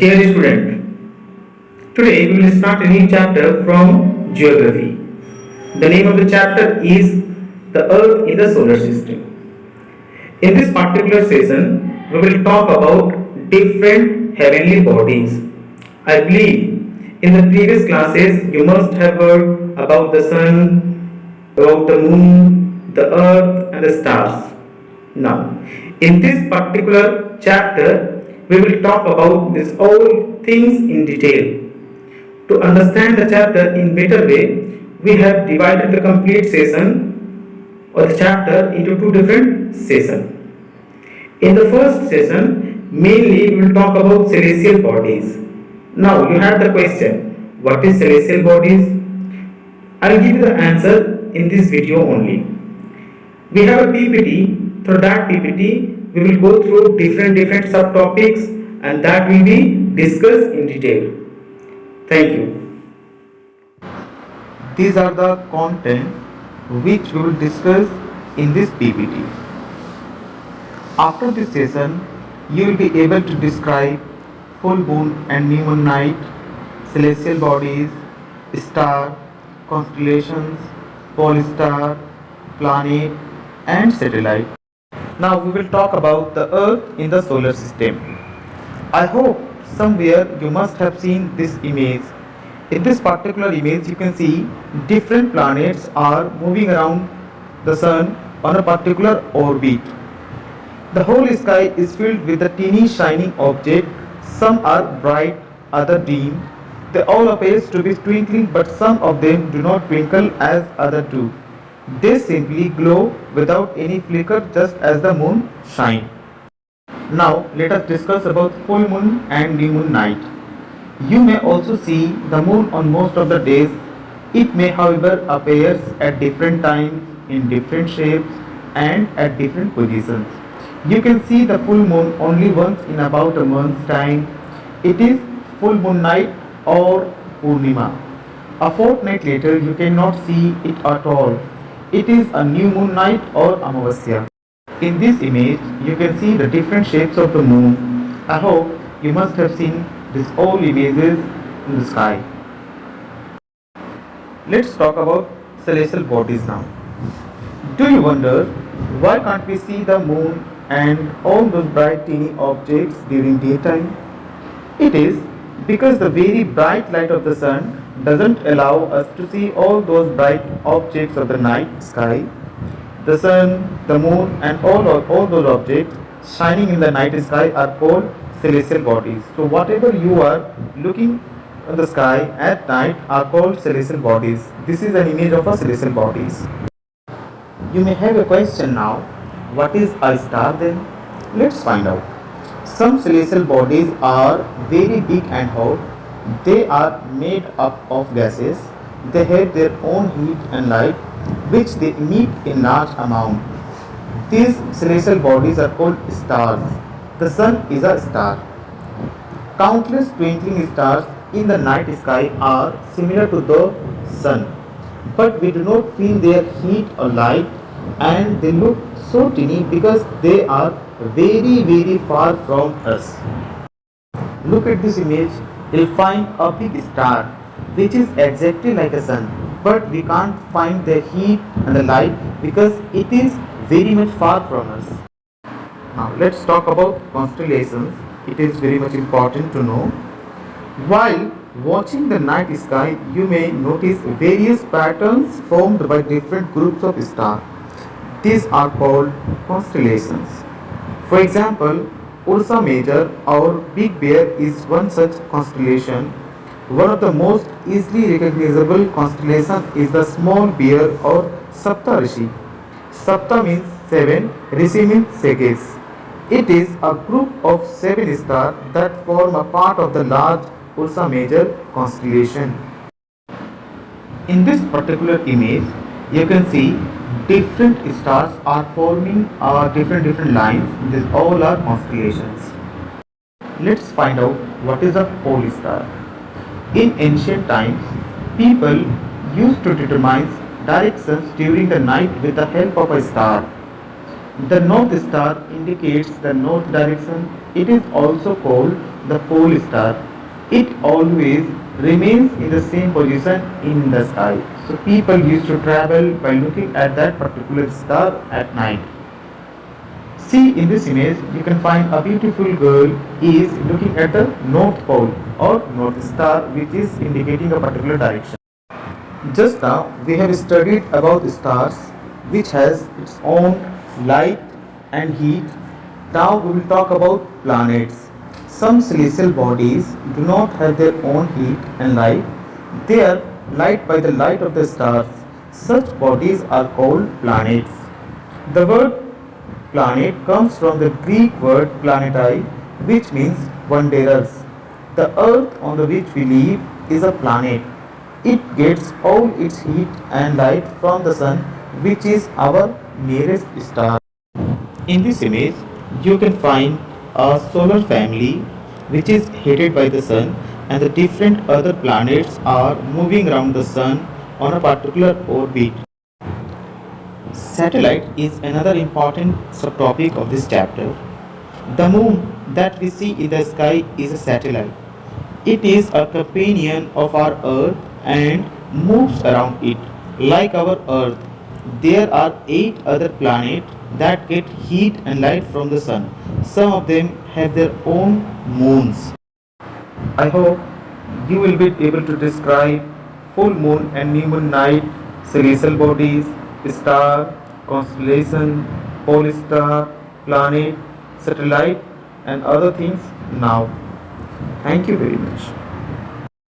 Dear student, today we will start a new chapter from Geography. The name of the chapter is The Earth in the Solar System. In this particular session, we will talk about different heavenly bodies. I believe in the previous classes you must have heard about the sun, about the moon, the earth, and the stars. Now, in this particular chapter, we will talk about these all things in detail. To understand the chapter in better way, we have divided the complete session or the chapter into two different sessions. In the first session, mainly we will talk about celestial bodies. Now you have the question, what is celestial bodies? I will give you the answer in this video only. We have a PPT. Through that PPT, we will go through different subtopics and that will be discussed in detail. Thank you. These are the content which we will discuss in this PPT. After this session, you will be able to describe full moon and new moon night, celestial bodies, star, constellations, pole star, planet, and satellite. Now we will talk about the Earth in the solar system. I hope somewhere you must have seen this image. In this particular image you can see different planets are moving around the sun on a particular orbit. The whole sky is filled with a teeny shining object. Some are bright, others dim. They all appear to be twinkling, but some of them do not twinkle as others do. They simply glow without any flicker, just as the moon shines. Now let us discuss about full moon and new moon night. You may also see the moon on most of the days. It may however appears at different times, in different shapes and at different positions. You can see the full moon only once in about a month's time. It is full moon night or Purnima. A fortnight later you cannot see it at all. It is a new moon night or Amavasya. In this image you can see the different shapes of the moon. I hope you must have seen these all images in the sky. Let's talk about celestial bodies now. Do you wonder why can't we see the moon and all those bright teeny objects during daytime? It is because the very bright light of the sun doesn't allow us to see all those bright objects of the night sky. The sun, the moon and all those objects shining in the night sky are called celestial bodies. So whatever you are looking at the sky at night are called celestial bodies. This is an image of a celestial bodies. You may have a question now, what is a star then? Let's find out. Some celestial bodies are very big and hot. They are made up of gases. They have their own heat and light which they emit in large amount. These celestial bodies are called stars. The sun is a star. Countless twinkling stars in the night sky are similar to the sun, but we do not feel their heat or light, and they look so teeny because they are very far from us. Look at this image. You'll find a big star which is exactly like a sun, but we can't find the heat and the light because it is very much far from us. Now let's talk about constellations. It is very much important to know. While watching the night sky, you may notice various patterns formed by different groups of stars. These are called constellations. For example, Ursa Major or Big Bear is one such constellation. One of the most easily recognizable constellations is the Small Bear or Saptarishi. Sapta means 7, Rishi means Sages. It is a group of 7 stars that form a part of the large Ursa Major constellation. In this particular image, you can see different stars are forming different lines. These all are constellations. Let's find out what is a pole star. In ancient times, people used to determine directions during the night with the help of a star. The north star indicates the north direction. It is also called the pole star. It always remains in the same position in the sky. So people used to travel by looking at that particular star at night. See, in this image you can find a beautiful girl is looking at the north pole or north star, which is indicating a particular direction. Just now we have studied about stars which has its own light and heat. Now we will talk about planets. Some celestial bodies do not have their own heat and light. They are light by the light of the stars. Such bodies are called planets. The word planet comes from the Greek word planetae, which means wanderers. The earth on which we live is a planet. It gets all its heat and light from the sun, which is our nearest star. In this image, you can find a solar family which is heated by the sun, and the different other planets are moving around the sun on a particular orbit. Satellite is another important subtopic of this chapter. The moon that we see in the sky is a satellite. It is a companion of our Earth and moves around it like our Earth. There are 8 other planets that get heat and light from the sun. Some of them have their own moons. I hope you will be able to describe full moon and new moon night, celestial bodies, star, constellation, pole star, planet, satellite, and other things now. Thank you very much.